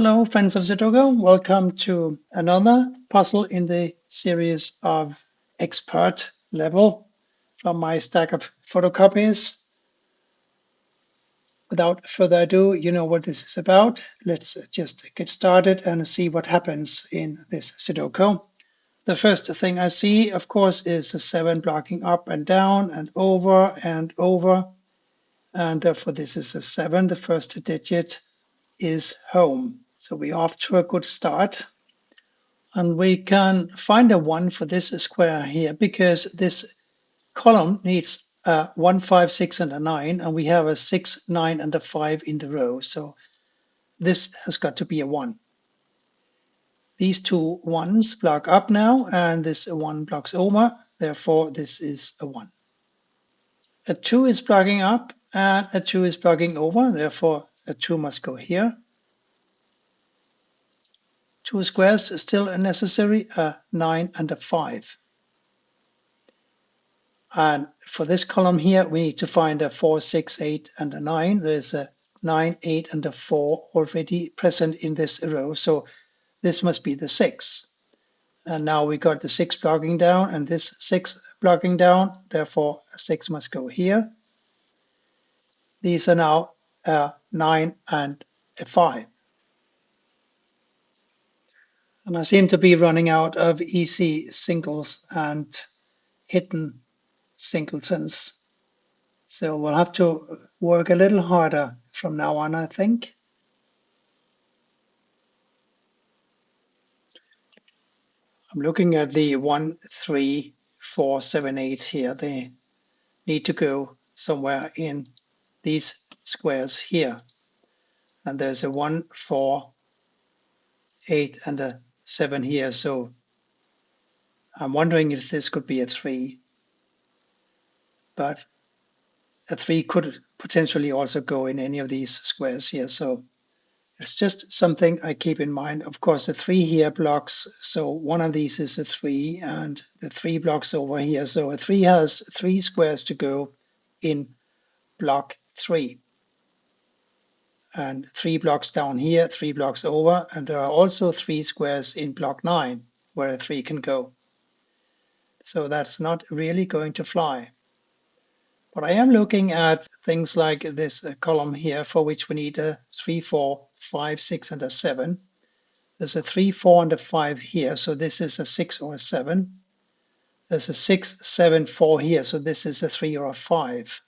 Hello, friends of Sudoku. Welcome to another puzzle in the series of expert level from my stack of photocopies. Without further ado, you know what this is about. Let's just get started and see what happens in this Sudoku. The first thing I see, of course, is a 7 blocking up and down and over and over. And therefore, this is a 7. The first digit is home. So we're off to a good start. And we can find a 1 for this square here because this column needs a 1, 5, 6, and a 9, and we have a 6, 9, and a 5 in the row. So this has got to be a 1. These two ones block up now, and this 1 blocks over. Therefore, this is a 1. A 2 is blocking up, and a 2 is blocking over. Therefore, a 2 must go here. 2 squares is still necessary, a 9 and a 5. And for this column here, we need to find a 4, 6, 8, and a 9. There's a 9, 8, and a 4 already present in this row. So this must be the 6. And now we got the 6 blocking down and this 6 blocking down. Therefore, a 6 must go here. These are now a 9 and a 5. And I seem to be running out of easy singles and hidden singletons. So we'll have to work a little harder from now on, I think. I'm looking at the 1, 3, 4, 7, 8 here. They need to go somewhere in these squares here. And there's a 1, 4, 8, and a 7 here. So I'm wondering if this could be a 3. But a 3 could potentially also go in any of these squares here. So it's just something I keep in mind. Of course, the 3 here blocks, so one of these is a 3, and the 3 blocks over here. So a 3 has 3 squares to go in block 3. And 3 blocks down here, 3 blocks over, and there are also 3 squares in block 9 where a 3 can go. So that's not really going to fly. But I am looking at things like this column here for which we need a 3, 4, 5, 6, and a 7. There's a 3, 4, and a 5 here, so this is a 6 or a 7. There's a 6, 7, 4 here, so this is a 3 or a 5.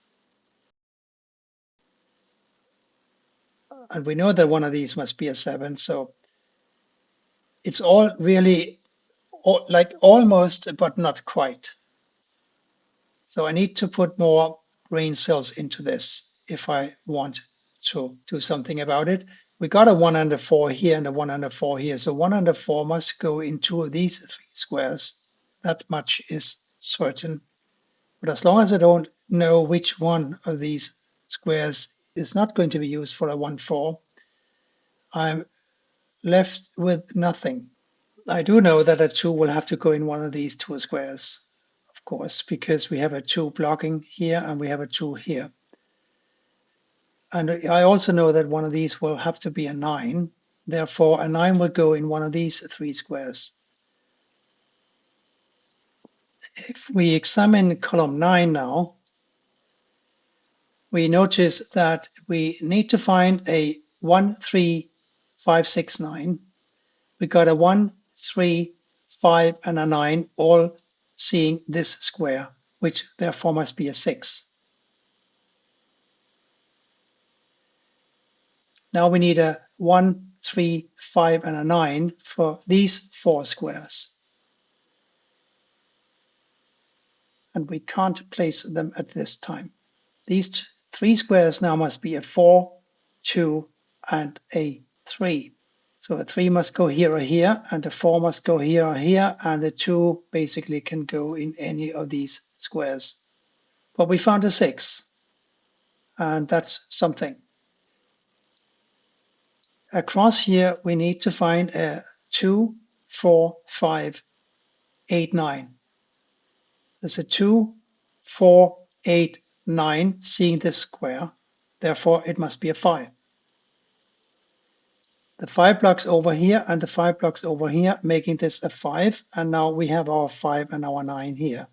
And we know that one of these must be a 7, so it's all really like almost, but not quite. So I need to put more brain cells into this if I want to do something about it. We got a 1 and a 4 here and a 1 and a 4 here. So 1 and a 4 must go in 2 of these 3 squares. That much is certain. But as long as I don't know which one of these squares is not going to be used for a 1, 4, I'm left with nothing. I do know that a 2 will have to go in one of these 2 squares, of course, because we have a 2 blocking here and we have a 2 here. And I also know that one of these will have to be a 9. Therefore, a 9 will go in one of these 3 squares. If we examine column 9 now, we notice that we need to find a 1, 3, 5, 6, 9. We got a 1, 3, 5, and a 9 all seeing this square, which therefore must be a 6. Now we need a 1, 3, 5, and a 9 for these 4 squares. And we can't place them at this time. These 3 squares now must be a 4, 2, and a 3. So a 3 must go here or here, and a 4 must go here or here, and the 2 basically can go in any of these squares. But we found a 6, and that's something. Across here, we need to find a 2, 4, 5, 8, 9. There's a 2, 4, 8, 9 seeing this square. Therefore, it must be a 5. the 5 blocks over here and the 5 blocks over here, making this a 5. And now we have our 5 and our 9 here.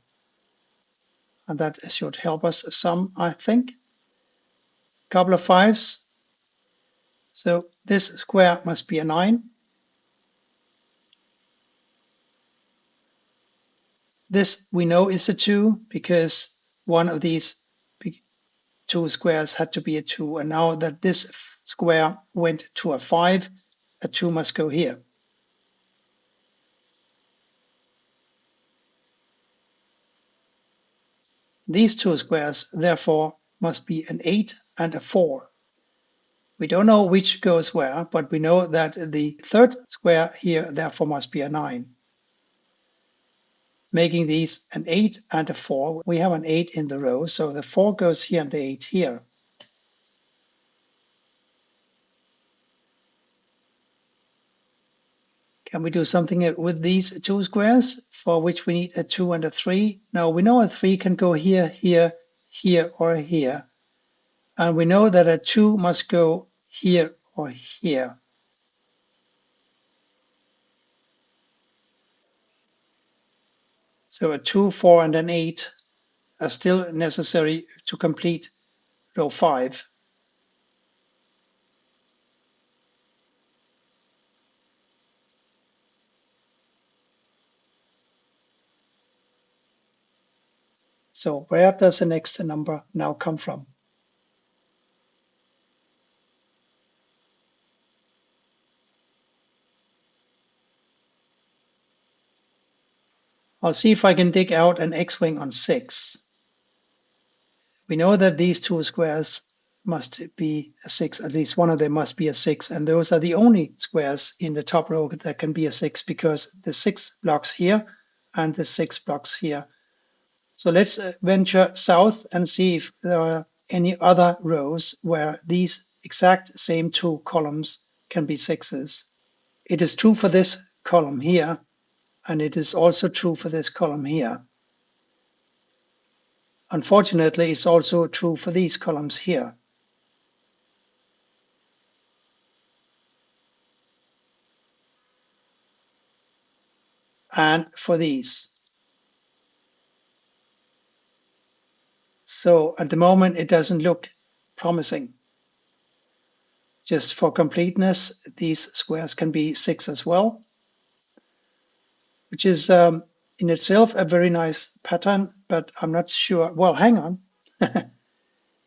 And that should help us some, I think. Couple of 5s. So this square must be a 9. This we know is a 2 because one of these two squares had to be a 2. And now that this square went to a 5, a 2 must go here. These two squares, therefore, must be an 8 and a 4. We don't know which goes where, but we know that the third square here, therefore, must be a 9. Making these an 8 and a 4. We have an 8 in the row, so the 4 goes here and the 8 here. Can we do something with these two squares for which we need a 2 and a 3? No, we know a 3 can go here, here, here, or here. And we know that a 2 must go here or here. So a 2, 4, and an 8 are still necessary to complete row 5. So where does the next number now come from? I'll see if I can dig out an x-wing on 6. We know that these two squares must be a 6, at least one of them must be a 6, and those are the only squares in the top row that can be a 6 because the 6 blocks here and the 6 blocks here. So let's venture south and see if there are any other rows where these exact same two columns can be 6s. It is true for this column here, and it is also true for this column here. Unfortunately, it's also true for these columns here. And for these. So at the moment, it doesn't look promising. Just for completeness, these squares can be 6 as well, which is in itself a very nice pattern, but I'm not sure. Well, hang on.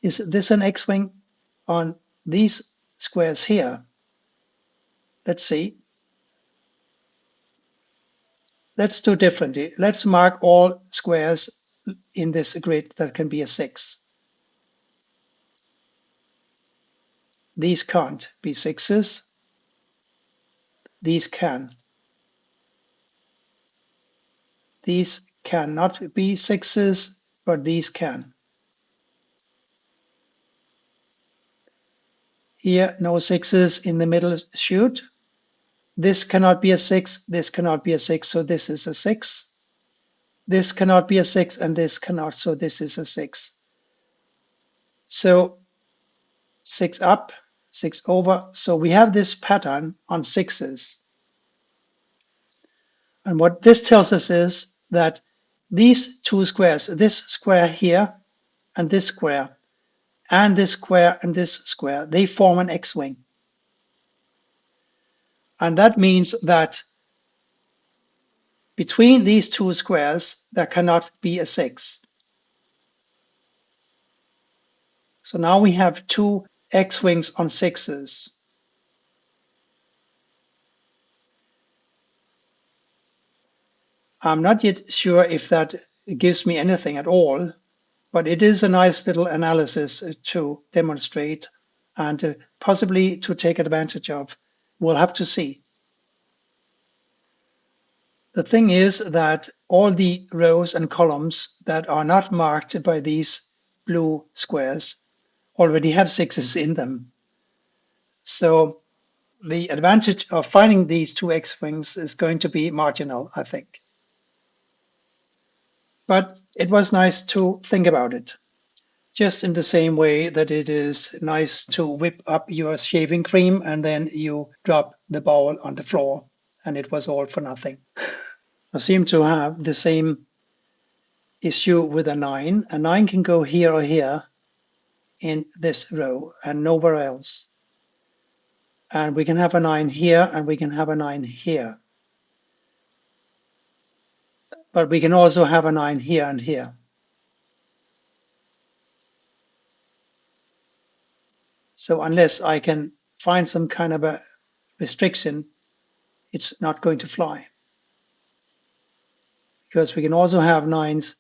Is this an X-wing on these squares here? Let's see. Let's do differently. Let's mark all squares in this grid that can be a 6. These can't be 6s. These can. These cannot be 6s, but these can. Here, no 6s in the middle shoot. This cannot be a 6, this cannot be a 6, so this is a 6. This cannot be a 6, and this cannot, so this is a 6. So 6 up, 6 over. So we have this pattern on 6s. And what this tells us is that these two squares, this square here and this square, and this square and this square, they form an X-wing. And that means that between these two squares, there cannot be a 6. So now we have two X-wings on 6s. I'm not yet sure if that gives me anything at all, but it is a nice little analysis to demonstrate and possibly to take advantage of. We'll have to see. The thing is that all the rows and columns that are not marked by these blue squares already have 6s in them. So the advantage of finding these two X-wings is going to be marginal, I think. But it was nice to think about it. Just in the same way that it is nice to whip up your shaving cream and then you drop the bowl on the floor, and it was all for nothing. I seem to have the same issue with a 9. A 9 can go here or here in this row and nowhere else. And we can have a 9 here and we can have a 9 here. But we can also have a 9 here and here. So unless I can find some kind of a restriction, it's not going to fly. Because we can also have 9s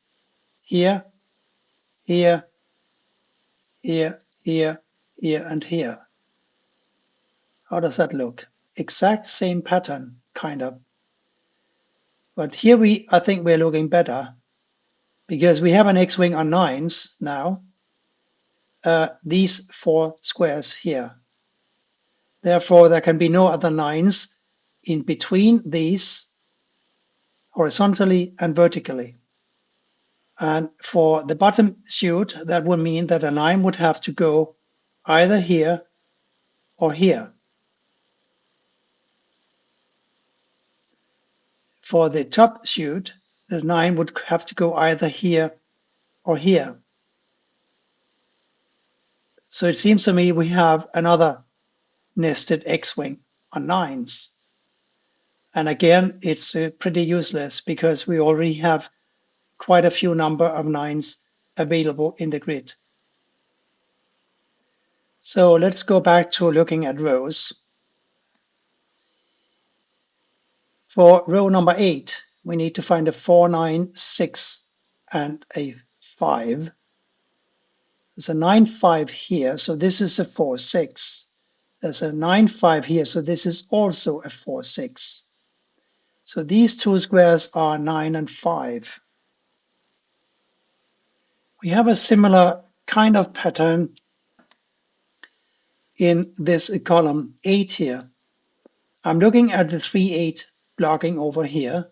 here, here, here, here, here, and here. How does that look? Exact same pattern, kind of. But here I think we're looking better because we have an X-wing on 9s now. These 4 squares here. Therefore, there can be no other 9s in between these horizontally and vertically. And for the bottom chute, that would mean that a 9 would have to go either here or here. For the top chute, the 9 would have to go either here or here. So it seems to me we have another nested X-wing on 9s. And again, it's pretty useless because we already have quite a few number of 9s available in the grid. So let's go back to looking at rows. For row number 8, we need to find a 4, 9, 6, and a 5. There's a 9, 5 here, so this is a 4, 6. There's a 9, 5 here, so this is also a 4, 6. So these two squares are 9 and 5. We have a similar kind of pattern in this column 8 here. I'm looking at the 3, 8 blocking over here.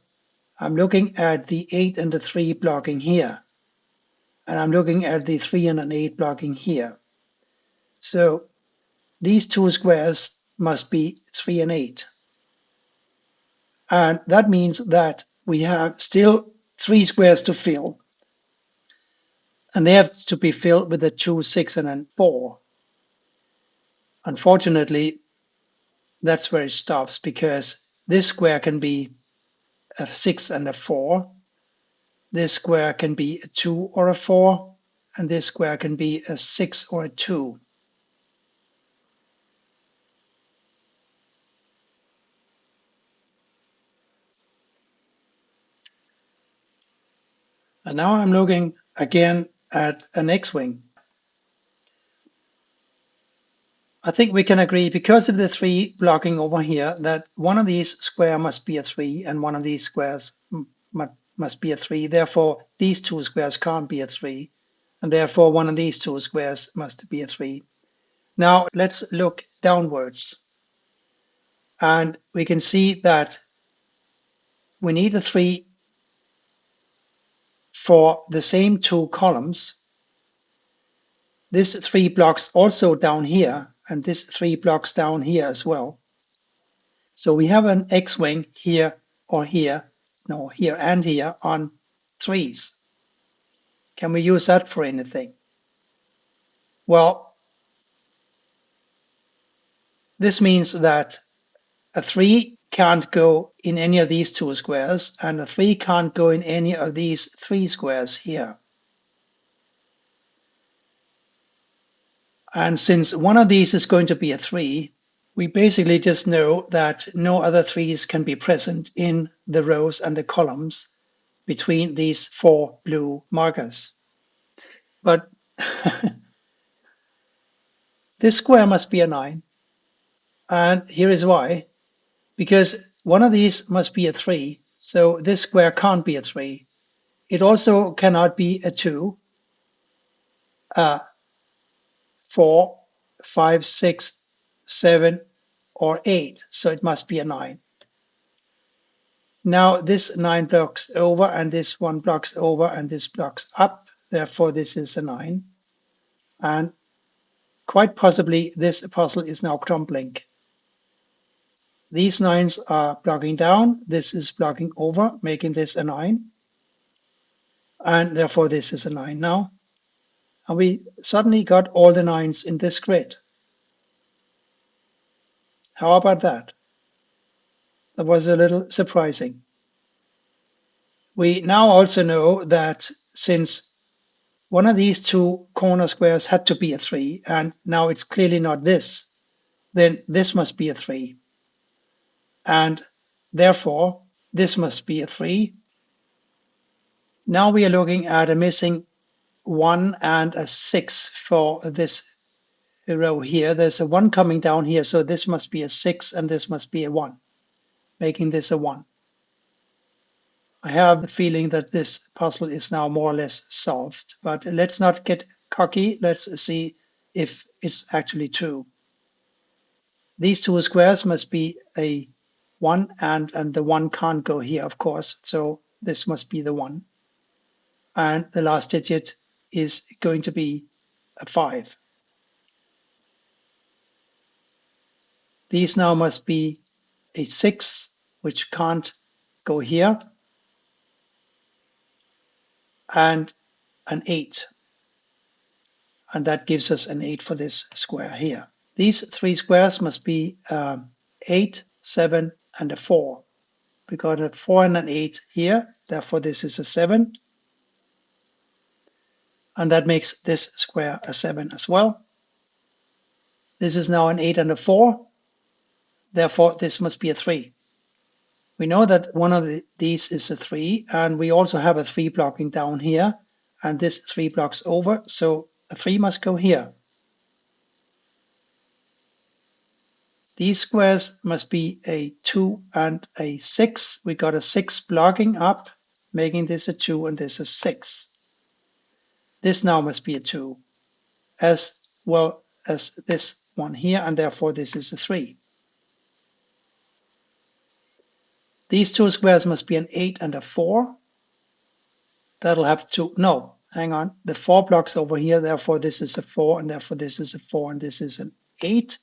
I'm looking at the 8 and the 3 blocking here. And I'm looking at the 3 and an 8 blocking here. So these two squares must be 3 and 8. And that means that we have still 3 squares to fill. And they have to be filled with a 2, 6, and a 4. Unfortunately, that's where it stops because this square can be a 6 and a 4. This square can be a 2 or a 4. And this square can be a 6 or a 2. And now I'm looking again at an X-wing. I think we can agree because of the 3 blocking over here that one of these square must be a 3 and one of these squares must be a 3. Therefore, these two squares can't be a 3. And therefore, one of these two squares must be a 3. Now, let's look downwards. And we can see that we need a 3 for the same two columns. This 3 blocks also down here, and this 3 blocks down here as well. So we have an X-wing here or here, no, here and here on 3s. Can we use that for anything? Well, this means that a 3 can't go in any of these two squares, and a 3 can't go in any of these 3 squares here. And since one of these is going to be a 3, we basically just know that no other 3s can be present in the rows and the columns between these 4 blue markers. But this square must be a 9. And here is why. Because one of these must be a 3. So this square can't be a 3. It also cannot be a 2, 4, 5, 6, 7, or 8. So it must be a 9. Now this 9 blocks over, and this one blocks over, and this blocks up. Therefore, this is a 9. And quite possibly, this puzzle is now crumbling. These 9s are blocking down. This is blocking over, making this a 9. And therefore this is a 9 now. And we suddenly got all the 9s in this grid. How about that? That was a little surprising. We now also know that since one of these two corner squares had to be a 3, and now it's clearly not this, then this must be a 3. And therefore, this must be a 3. Now we are looking at a missing 1 and a 6 for this row here. There's a 1 coming down here, so this must be a 6 and this must be a 1, making this a 1. I have the feeling that this puzzle is now more or less solved, but let's not get cocky. Let's see if it's actually true. These two squares must be a 1 and the 1 can't go here, of course, so this must be the 1. And the last digit is going to be a 5. These now must be a 6, which can't go here, and an 8. And that gives us an 8 for this square here. These three squares must be 8, 7, and a 4. We got a 4 and an 8 here, therefore this is a 7. And that makes this square a 7 as well. This is now an 8 and a 4, therefore this must be a 3. We know that one of these is a 3, and we also have a 3 blocking down here, and this 3 blocks over, so a 3 must go here. These squares must be a 2 and a 6. We got a 6 blocking up, making this a 2 and this a 6. This now must be a 2, as well as this one here, and therefore this is a 3. These two squares must be an 8 and a 4. That'll have to, no, hang on. The 4 blocks over here, therefore this is a 4, and therefore this is a 4, and this is an 8.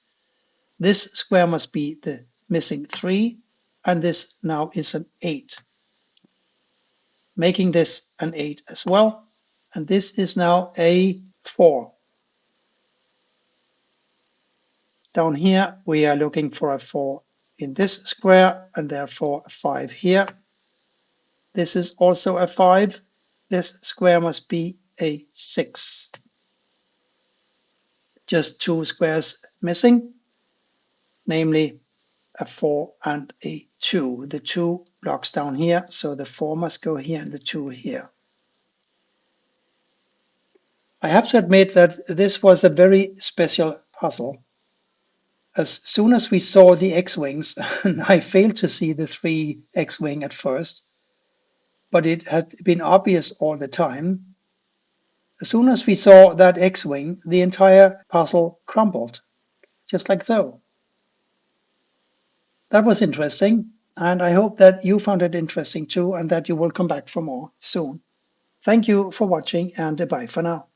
This square must be the missing 3, and this now is an 8, making this an 8 as well. And this is now a 4. Down here, we are looking for a 4 in this square, and therefore a 5 here. This is also a 5. This square must be a 6. Just two squares missing, namely a 4 and a 2. The 2 blocks down here, so the 4 must go here and the 2 here. I have to admit that this was a very special puzzle. As soon as we saw the X-wings, I failed to see the 3 X-wing at first, but it had been obvious all the time. As soon as we saw that X-wing, the entire puzzle crumbled, just like so. That was interesting, and I hope that you found it interesting too, and that you will come back for more soon. Thank you for watching, and bye for now.